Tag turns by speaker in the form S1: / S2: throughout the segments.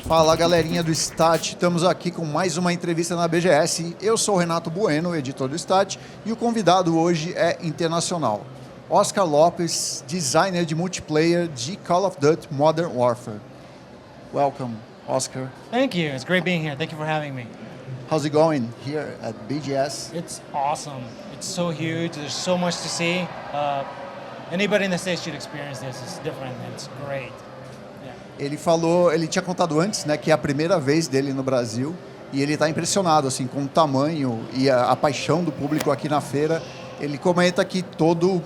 S1: Fala galerinha do START, estamos aqui com mais uma entrevista na BGS. Eu sou o Renato Bueno, editor do START, e o convidado hoje é internacional. Oscar Lopez, designer de multiplayer de Call of Duty Modern Warfare. Welcome, Oscar.
S2: Thank you. It's great being here. Thank you for having me.
S1: How's it going here at BGS?
S2: It's awesome. It's so huge. There's so much to see. Anybody in the States should experience this. It's different. It's great.
S1: Ele tinha contado antes, né, que é a primeira vez dele no Brasil e ele está impressionado assim, com o tamanho e a paixão do público aqui na feira. Ele comenta que todo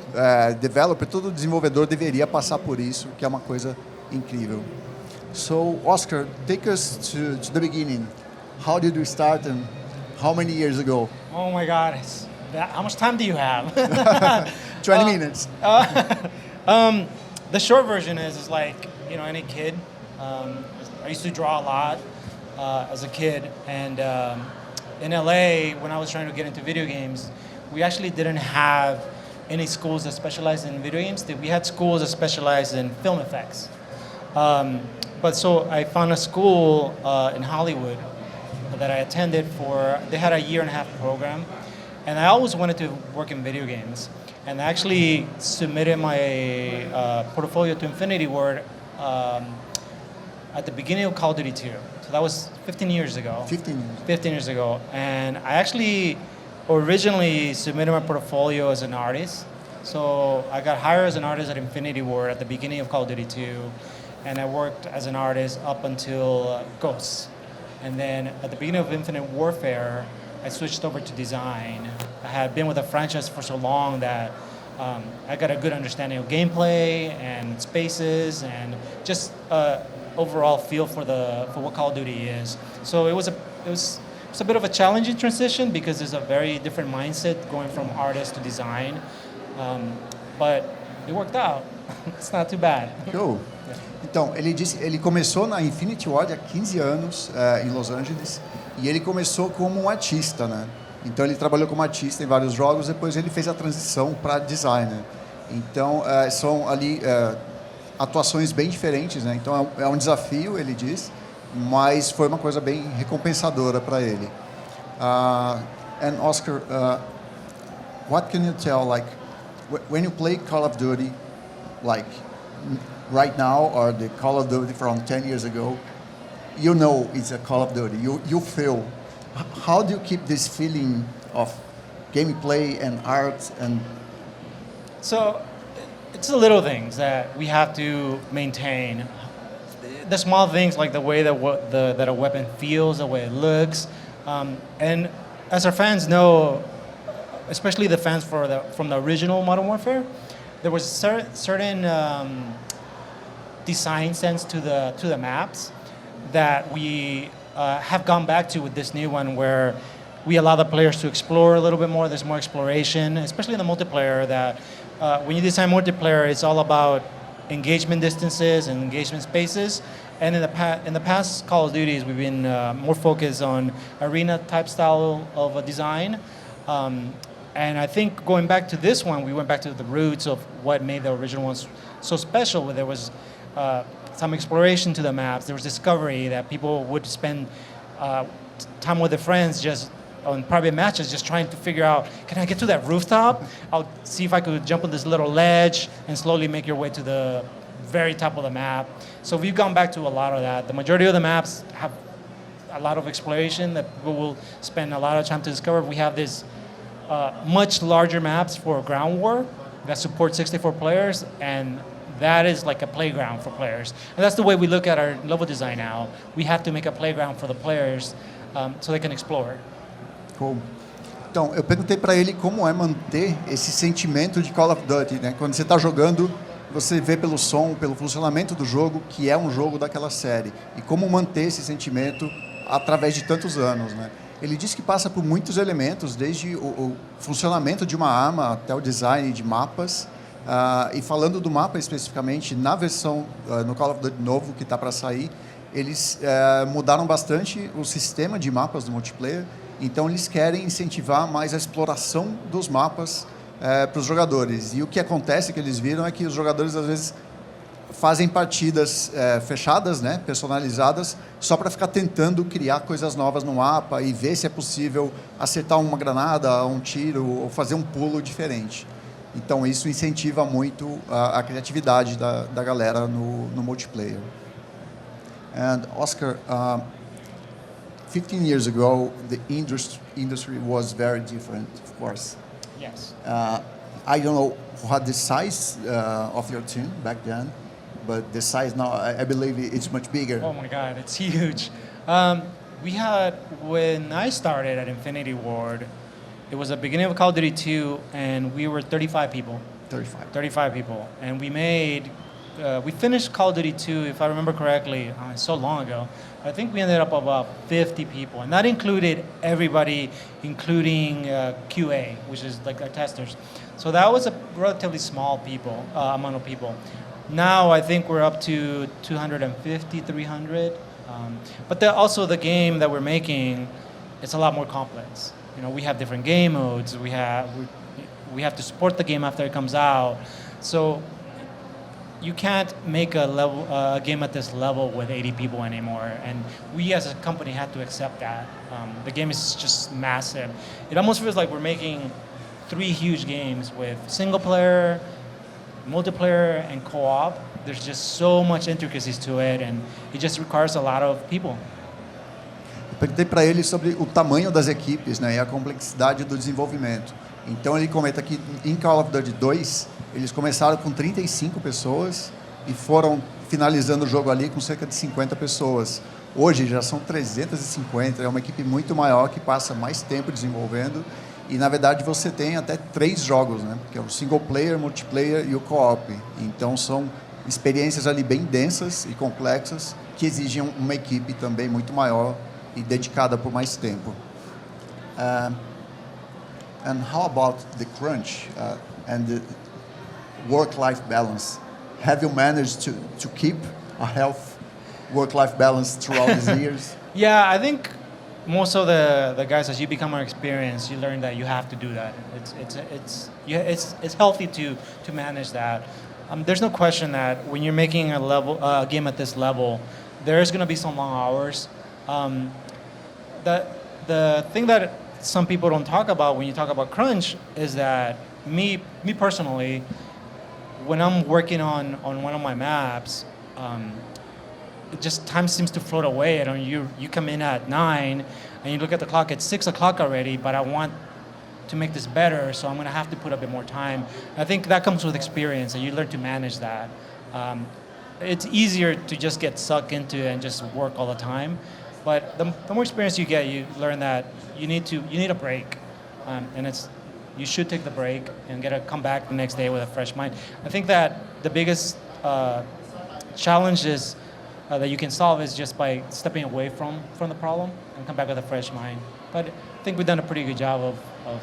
S1: developer, todo desenvolvedor deveria passar por isso, que é uma coisa incrível. So, Oscar, take us to the beginning. How did you start and how many years ago?
S2: Oh my God. How much time do you have?
S1: 20 minutes.
S2: The short version is like, you know, any kid. I used to draw a lot as a kid, and in LA, when I was trying to get into video games, we actually didn't have any schools that specialized in video games. We had schools that specialized in film effects. But so I found a school in Hollywood that I attended for. They had a year-and-a-half program, and I always wanted to work in video games. And I actually submitted my portfolio to Infinity Ward at the beginning of Call of Duty 2. So that was 15 years ago. 15 years ago. And I actually originally submitted my portfolio as an artist. So I got hired as an artist at Infinity Ward at the beginning of Call of Duty 2. And I worked as an artist up until Ghosts. And then at the beginning of Infinite Warfare, I switched over to design. I had been with the franchise for so long that I got a good understanding of gameplay and spaces and just overall feel for what Call of Duty is. So it was a bit of a challenging transition because there's a very different mindset going from artist to design, but it worked out. It's not too bad.
S1: Cool. Yeah. Então, ele começou na Infinity Ward há 15 anos em Los Angeles e ele começou como um artista, né? Então ele trabalhou como artista em vários jogos, depois ele fez a transição para designer. Então são ali atuações bem diferentes, né? Então é um desafio, ele diz, mas foi uma coisa bem recompensadora para ele. And Oscar, what can you tell, like, when you play Call of Duty, like right now, or the Call of Duty from 10 years ago, you know it's a Call of Duty. You feel. How do you keep this feeling of gameplay and art and?
S2: So, it's the little things that we have to maintain. The small things like the way that a weapon feels, the way it looks, and as our fans know, especially the fans from the original Modern Warfare, there was certain design sense to the maps that we have gone back to with this new one, where we allow the players to explore a little bit more. There's more exploration, especially in the multiplayer. That when you design multiplayer, it's all about engagement distances and engagement spaces. And in the past Call of Duties, we've been more focused on arena type style of a design. And I think going back to this one, we went back to the roots of what made the original ones so special. Where there was some exploration to the maps. There was discovery that people would spend time with their friends just on private matches, just trying to figure out, can I get to that rooftop? I'll see if I could jump on this little ledge and slowly make your way to the very top of the map. So we've gone back to a lot of that. The majority of the maps have a lot of exploration that people will spend a lot of time to discover. We have this much larger maps for ground war that support 64 players, and that is like a playground for players. And that's the way we look at our level design now. We have to make a playground for the players so they can explore.
S1: Cool. Então, eu perguntei para ele como é manter esse sentimento de Call of Duty, né? Quando você está jogando, você vê pelo som, pelo funcionamento do jogo, que é um jogo daquela série. E como manter esse sentimento através de tantos anos, né? Ele diz que passa por muitos elementos, desde o funcionamento de uma arma até o design de mapas. E falando do mapa especificamente, na versão no Call of Duty novo que está para sair, eles mudaram bastante o sistema de mapas do multiplayer. Então eles querem incentivar mais a exploração dos mapas para os jogadores. E o que acontece que eles viram é que os jogadores às vezes fazem partidas fechadas, né, personalizadas, só para ficar tentando criar coisas novas no mapa e ver se é possível acertar uma granada, um tiro ou fazer um pulo diferente. Então isso incentiva muito a criatividade da galera no multiplayer. And Oscar, 15 years ago, the industry was very different, of course.
S2: Yes.
S1: I don't know what the size of your team back then, but the size now, I believe it's much bigger.
S2: Oh my God, it's huge. We had, when I started at Infinity Ward, it was the beginning of Call of Duty 2, and we were 35 people. 35 people. And we finished Call of Duty 2, if I remember correctly, so long ago. I think we ended up about 50 people, and that included everybody, including QA, which is like our testers. So that was a relatively small amount of people. Now I think we're up to 250, 300. But also the game that we're making, it's a lot more complex. You know, we have different game modes. We have to support the game after it comes out. So you can't make a game at this level with 80 people anymore. And we as a company had to accept that. The game is just massive. It almost feels like we're making 3 huge games with single player, multiplayer, and co-op. There's just so much intricacies to it, and it just requires a lot of people.
S1: Eu perguntei para ele sobre o tamanho das equipes, né, e a complexidade do desenvolvimento. Então ele comenta que em Call of Duty 2, eles começaram com 35 pessoas e foram finalizando o jogo ali com cerca de 50 pessoas. Hoje já são 350, é uma equipe muito maior que passa mais tempo desenvolvendo. E, na verdade, você tem até 3 jogos, né? Que é o single player, multiplayer e o co-op. Então, são experiências ali bem densas e complexas que exigem uma equipe também muito maior e dedicada por mais tempo. And how about the crunch and the work-life balance? Have you managed to keep a healthy work-life balance throughout these years?
S2: Yeah, I think most of the guys, as you become more experienced, you learn that you have to do that. It's healthy to manage that. There's no question that when you're making a game at this level, there is going to be some long hours. The thing that some people don't talk about when you talk about crunch is that me personally, when I'm working on one of my maps, just time seems to float away. I mean, you come in at 9 and you look at the clock, it's 6 o'clock already, but I want to make this better, so I'm going to have to put a bit more time. I think that comes with experience, and you learn to manage that. It's easier to just get sucked into it and just work all the time, but the more experience you get, you learn that you need a break, and you should take the break and come back the next day with a fresh mind. I think that the biggest challenge is that you can solve is just by stepping away from the problem and come back with a fresh mind. But I think we've done a pretty good job of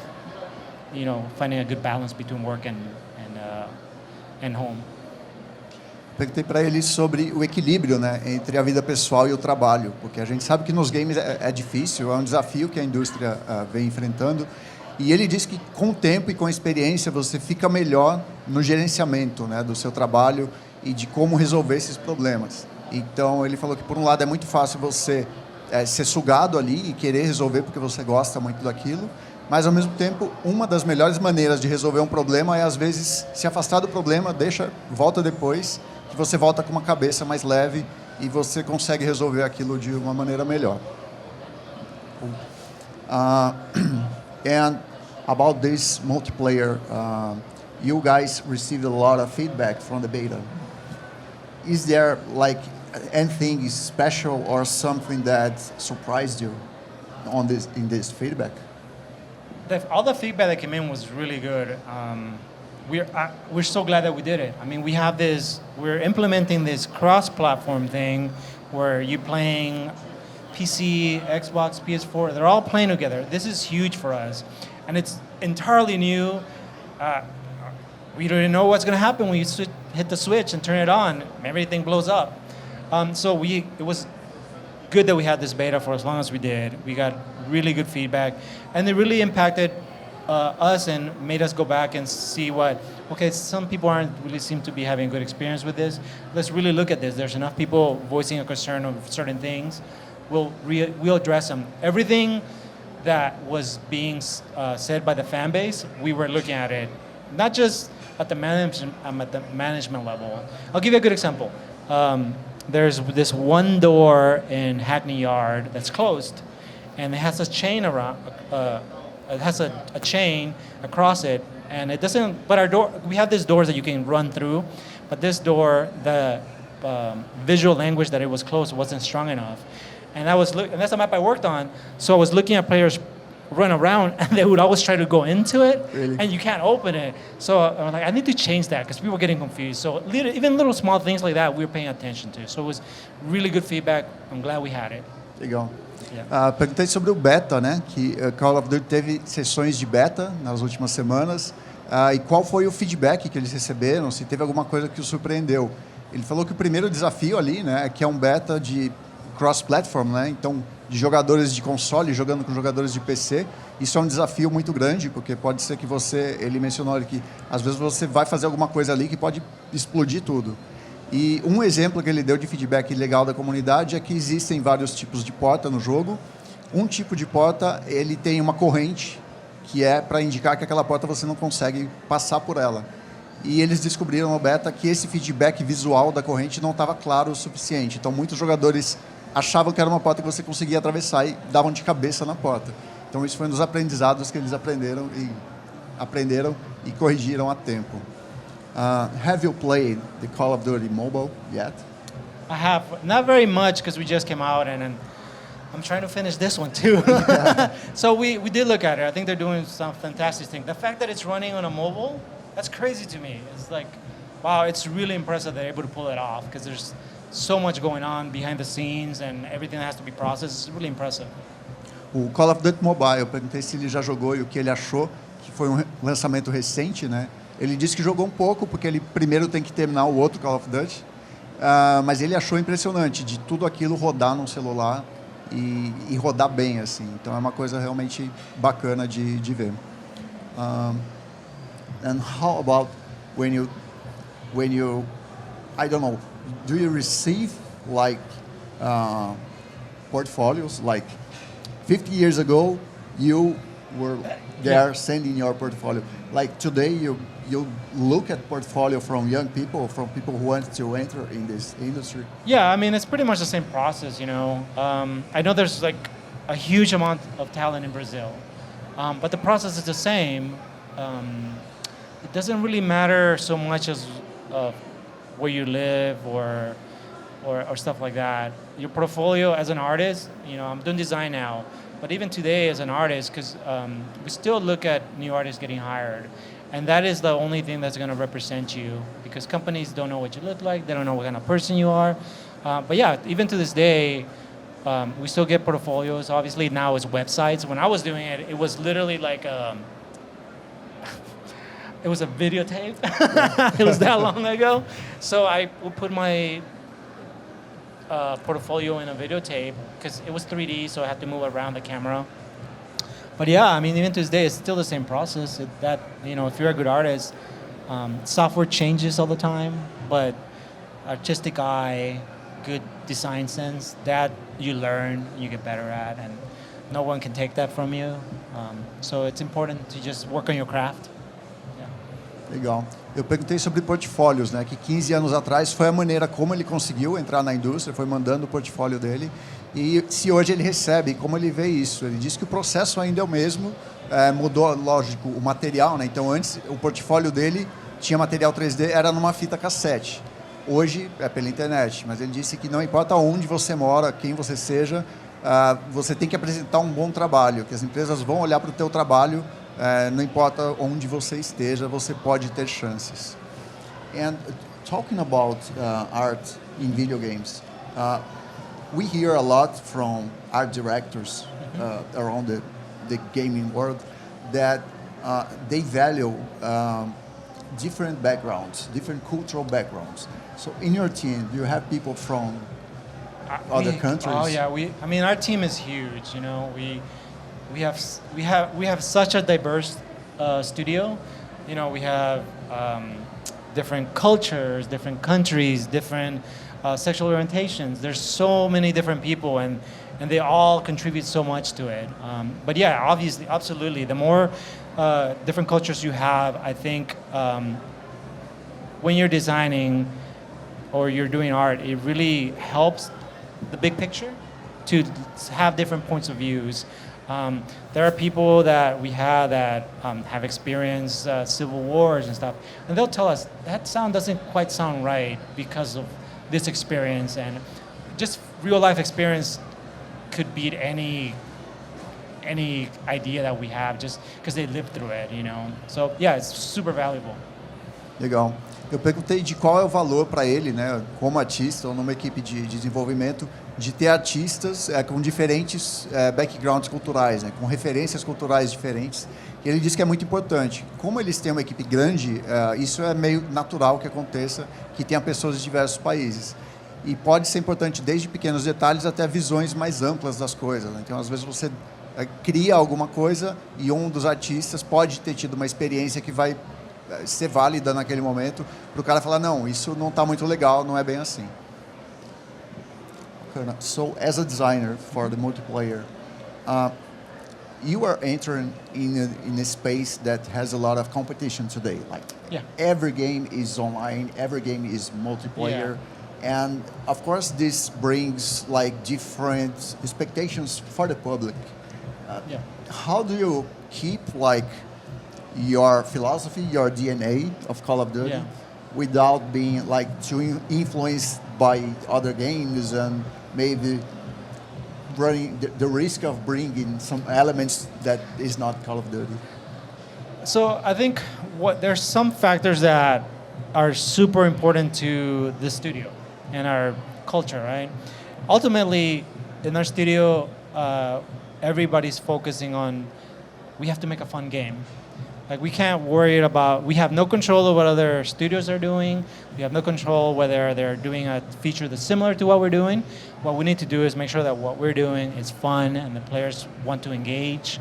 S2: finding a good balance between work and home.
S1: Perguntei para ele sobre o equilíbrio, né, entre a vida pessoal e o trabalho, porque a gente sabe que nos games é difícil, é um desafio que a indústria vem enfrentando. E ele disse que com o tempo e com a experiência você fica melhor no gerenciamento, né, do seu trabalho e de como resolver esses problemas. Então ele falou que por um lado é muito fácil você ser sugado ali e querer resolver porque você gosta muito daquilo, mas ao mesmo tempo uma das melhores maneiras de resolver um problema é às vezes se afastar do problema, volta depois, que você volta com uma cabeça mais leve e você consegue resolver aquilo de uma maneira melhor. And about this multiplayer, you guys received a lot of feedback from the beta. Is there like anything special or something that surprised you in this feedback?
S2: All the feedback that came in was really good. We're so glad that we did it. I mean, we're implementing this cross-platform thing where you're playing PC, Xbox, PS4, they're all playing together. This is huge for us. And it's entirely new. We don't know what's going to happen when you hit the switch and turn it on. Everything blows up. So it was good that we had this beta for as long as we did. We got really good feedback. And it really impacted us and made us go back and see what, okay, some people aren't really seem to be having a good experience with this. Let's really look at this. There's enough people voicing a concern of certain things. We'll address them. Everything that was being said by the fan base, we were looking at it, not just at the management level. I'll give you a good example. There's this one door in Hackney Yard that's closed, and it has a chain around. It has a chain across it, and it doesn't. But our door, we have these doors that you can run through, but this door, the visual language that it was closed wasn't strong enough, and and that's a map I worked on. So I was looking at players run around, and they would always try to go into it,
S1: really?
S2: And you can't open it. So I'm like, I need to change that because people were getting confused. So even little small things like that, we were paying attention to. So it was really good feedback. I'm glad we had it.
S1: Legal.
S2: Yeah.
S1: Perguntei sobre o beta, né? Que Call of Duty teve sessões de beta nas últimas semanas. E qual foi o feedback que eles receberam? Se teve alguma coisa que o surpreendeu? Ele falou que o primeiro desafio ali, né, é que é um beta de cross-platform, né? Então, de jogadores de console jogando com jogadores de PC. Isso é um desafio muito grande, porque pode ser que ele mencionou ali que às vezes você vai fazer alguma coisa ali que pode explodir tudo. E um exemplo que ele deu de feedback legal da comunidade é que existem vários tipos de porta no jogo. Um tipo de porta, ele tem uma corrente, que é para indicar que aquela porta você não consegue passar por ela. E eles descobriram no beta que esse feedback visual da corrente não estava claro o suficiente. Então, muitos jogadores achavam que era uma porta que você conseguia atravessar e davam de cabeça na porta. Então, isso foi um dos aprendizados que eles aprenderam e corrigiram a tempo. Have you played the Call of Duty mobile yet?
S2: I have, not very much because we just came out and I'm trying to finish this one too. So we did look at it. I think they're doing some fantastic thing. The fact that it's running on a mobile, that's crazy to me. It's like, wow, it's really impressive they're able to pull it off because there's so much going on behind the scenes and everything that has to be processed. It's really impressive.
S1: O Call of Duty Mobile, eu perguntei se ele já jogou e o que ele achou, que foi um lançamento recente, né? Ele disse que jogou um pouco, porque ele primeiro tem que terminar o outro Call of Duty, mas ele achou impressionante de tudo aquilo rodar num celular e rodar bem, assim. Então é uma coisa realmente bacana de ver. And how about when you, I don't know, do you receive like portfolios? Like 50 years ago, you were there sending your portfolio. Like today, you look at portfolio from young people, from people who want to enter in this industry?
S2: Yeah, I mean, it's pretty much the same process, you know. I know there's like a huge amount of talent in Brazil, but the process is the same. It doesn't really matter so much as where you live or stuff like that. Your portfolio as an artist, you know, I'm doing design now, but even today as an artist, because we still look at new artists getting hired. And that is the only thing that's going to represent you because companies don't know what you look like. They don't know what kind of person you are. But yeah, even to this day, we still get portfolios. Obviously now it's websites. When I was doing it, it was literally like it was a videotape. It was that long ago. So I would put my portfolio in a videotape because it was 3D, so I had to move around the camera. But yeah, I mean, even to this day, it's still the same process. That, you know, if you're a good artist, software changes all the time, but artistic eye, good design sense, that you learn, you get better at, and no one can take that from you. So it's important to just work on your craft. Yeah.
S1: Legal. Eu perguntei sobre portfólios, né? Que 15 anos atrás foi a maneira como ele conseguiu entrar na indústria, foi mandando o portfólio dele. E se hoje ele recebe, como ele vê isso? Ele disse que o processo ainda é o mesmo, mudou, lógico, o material, né? Então, antes, o portfólio dele tinha material 3D, era numa fita cassete. Hoje, é pela internet. Mas ele disse que não importa onde você mora, quem você seja, você tem que apresentar um bom trabalho, que as empresas vão olhar para o teu trabalho, não importa onde você esteja, você pode ter chances. And talking about art in video games, we hear a lot from art directors around the gaming world that they value different backgrounds, different cultural backgrounds. So in your team, do you have people from other countries?
S2: Oh yeah, our team is huge. You know, we have such a diverse studio. You know, we have different cultures, different countries, different sexual orientations. There's so many different people, and they all contribute so much to it. But yeah, obviously, absolutely, the more different cultures you have, I think when you're designing or you're doing art, it really helps the big picture to have different points of views. There are people that we have that have experienced civil wars and stuff, and they'll tell us that sound doesn't quite sound right because of this experience, and just real life experience could beat any idea that we have just because they lived through it, you know. So yeah, it's super valuable.
S1: Legal. Eu perguntei de qual é o valor para ele, né, como artista ou numa equipe de desenvolvimento, de ter artistas com diferentes backgrounds culturais, né, com referências culturais diferentes. E ele disse que é muito importante. Como eles têm uma equipe grande, isso é meio natural que aconteça, que tenha pessoas de diversos países. E pode ser importante desde pequenos detalhes até visões mais amplas das coisas, né? Então, às vezes, você cria alguma coisa e um dos artistas pode ter tido uma experiência que vai ser válida naquele momento para o cara falar, não, isso não está muito legal, não é bem assim. So, as a designer for the multiplayer, you are entering in a space that has a lot of competition today. Like every game is online, every game is multiplayer, and of course this brings like different expectations for the public. How do you keep like your philosophy, your DNA of Call of Duty, without being like too influenced by other games and maybe running the risk of bringing some elements that is not Call of Duty?
S2: So I think there's some factors that are super important to the studio and our culture, right? Ultimately, in our studio, everybody's focusing on, we have to make a fun game. Like, we can't worry about, we have no control of what other studios are doing. We have no control whether they're doing a feature that's similar to what we're doing. What we need to do is make sure that what we're doing is fun and the players want to engage.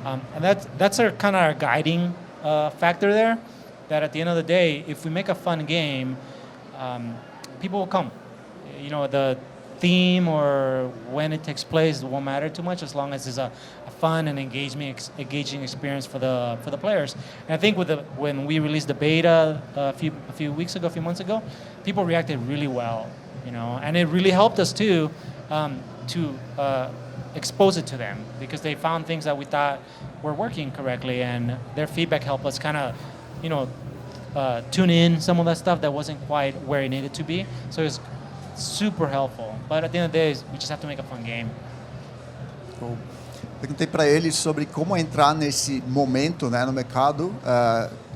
S2: And that's our kind of our guiding factor there, that at the end of the day, if we make a fun game, people will come. You know, the theme or when it takes place won't matter too much, as long as it's a fun and engaging experience for the players. And I think when we released the beta a few months ago, people reacted really well, you know, and it really helped us too to expose it to them, because they found things that we thought were working correctly, and their feedback helped us kind of, you know, tune in some of that stuff that wasn't quite where it needed to be. So it's super helpful. But at the end of the day, we just have to make a fun game.
S1: Cool. Perguntei para ele sobre como entrar nesse momento, né, no mercado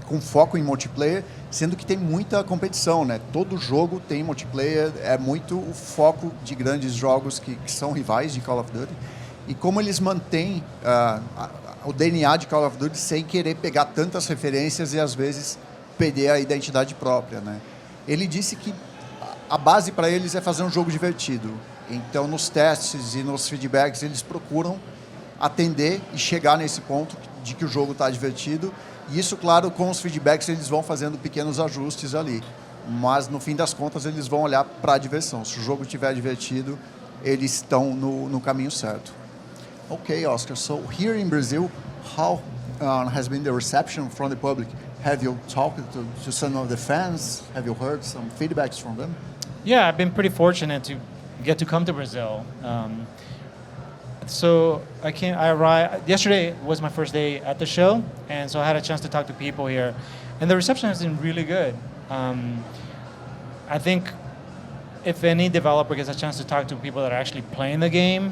S1: com foco em multiplayer, sendo que tem muita competição, né? Todo jogo tem multiplayer, é muito o foco de grandes jogos que são rivais de Call of Duty, e como eles mantêm o DNA de Call of Duty sem querer pegar tantas referências e às vezes perder a identidade própria, né? Ele disse que a base para eles é fazer um jogo divertido. Então, nos testes e nos feedbacks, eles procuram atender e chegar nesse ponto de que o jogo está divertido. E isso, claro, com os feedbacks, eles vão fazendo pequenos ajustes ali. Mas, no fim das contas, eles vão olhar para a diversão. Se o jogo estiver divertido, eles estão no caminho certo. Okay, Oscar. So, here in Brazil, how has been the reception from the public? Have you talked to some of the fans? Have you heard some feedbacks from them?
S2: Yeah, I've been pretty fortunate to get to come to Brazil. So I arrived, yesterday was my first day at the show, and so I had a chance to talk to people here, and the reception has been really good. I think if any developer gets a chance to talk to people that are actually playing the game,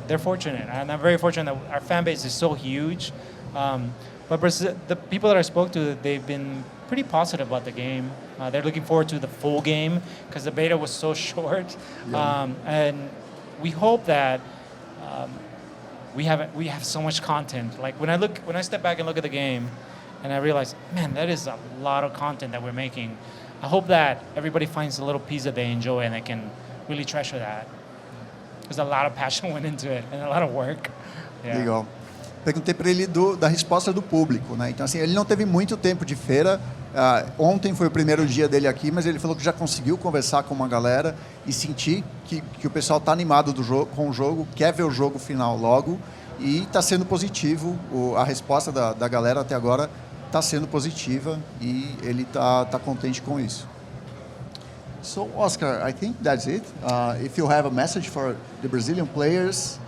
S2: they're fortunate, and I'm very fortunate that our fan base is so huge. But the people that I spoke to, they've been pretty positive about the game. They're looking forward to the full game because the beta was so short. Yeah. And we hope that we have so much content. Like when I step back and look at the game, and I realize, man, that is a lot of content that we're making. I hope that everybody finds a little piece that they enjoy and they can really treasure that. There's a lot of passion went into it and a lot of work. Yeah.
S1: Legal. Perguntei para ele da resposta do público, né? Então, assim, ele não teve muito tempo de feira. Ontem foi o primeiro dia dele aqui, mas ele falou que já conseguiu conversar com uma galera e sentir que o pessoal está animado com o jogo, quer ver o jogo final logo e está sendo positivo. A resposta da galera até agora está sendo positiva e ele tá contente com isso. So, Oscar, I think that's it. If you have a message for the Brazilian players.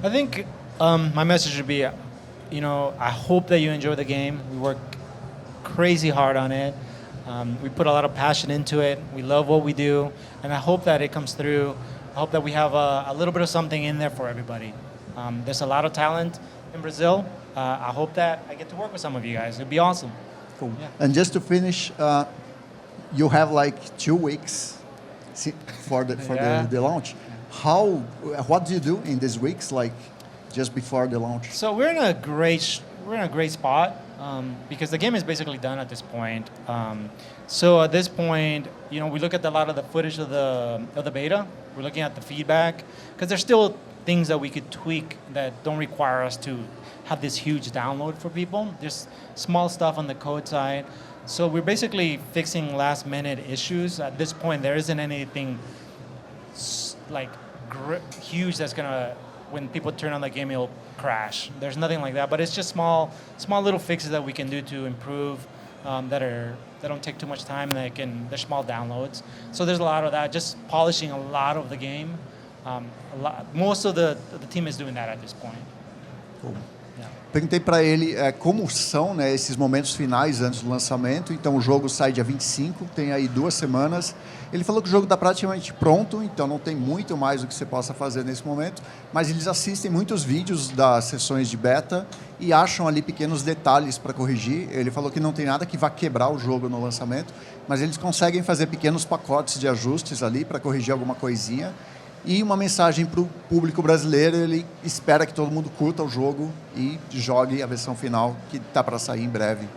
S2: I think my message would be, I hope that you enjoy the game. We work crazy hard on it. We put a lot of passion into it. We love what we do, and I hope that it comes through. I hope that we have a little bit of something in there for everybody. There's a lot of talent in Brazil. I hope that I get to work with some of you guys. It'd be awesome.
S1: Cool.
S2: Yeah.
S1: And just to finish, you have like 2 weeks for the launch. What do you do in these weeks, like just before the launch?
S2: So we're in a great spot because the game is basically done at this point. So at this point, we look at a lot of the footage of the beta. We're looking at the feedback because there's still things that we could tweak that don't require us to have this huge download for people. There's small stuff on the code side. So we're basically fixing last minute issues. At this point, there isn't anything like huge that's gonna, when people turn on the game, it'll crash. There's nothing like that, but it's just small little fixes that we can do to improve that don't take too much time. They're small downloads. So there's a lot of that, just polishing a lot of the game. Most of the team is doing that at this point.
S1: Cool. Perguntei para ele como são, né, esses momentos finais antes do lançamento. Então o jogo sai dia 25, tem aí 2 semanas. Ele falou que o jogo está praticamente pronto, então não tem muito mais o que você possa fazer nesse momento, mas eles assistem muitos vídeos das sessões de beta e acham ali pequenos detalhes para corrigir. Ele falou que não tem nada que vá quebrar o jogo no lançamento, mas eles conseguem fazer pequenos pacotes de ajustes ali para corrigir alguma coisinha. E uma mensagem para o público brasileiro, ele espera que todo mundo curta o jogo e jogue a versão final, que está para sair em breve.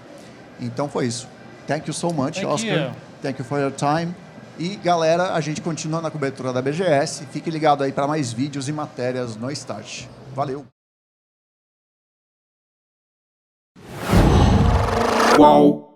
S1: Então foi isso. Thank you so much, Oscar. Thank you for your time. E galera, a gente continua na cobertura da BGS. Fique ligado aí para mais vídeos e matérias no Start. Valeu!
S3: Uau!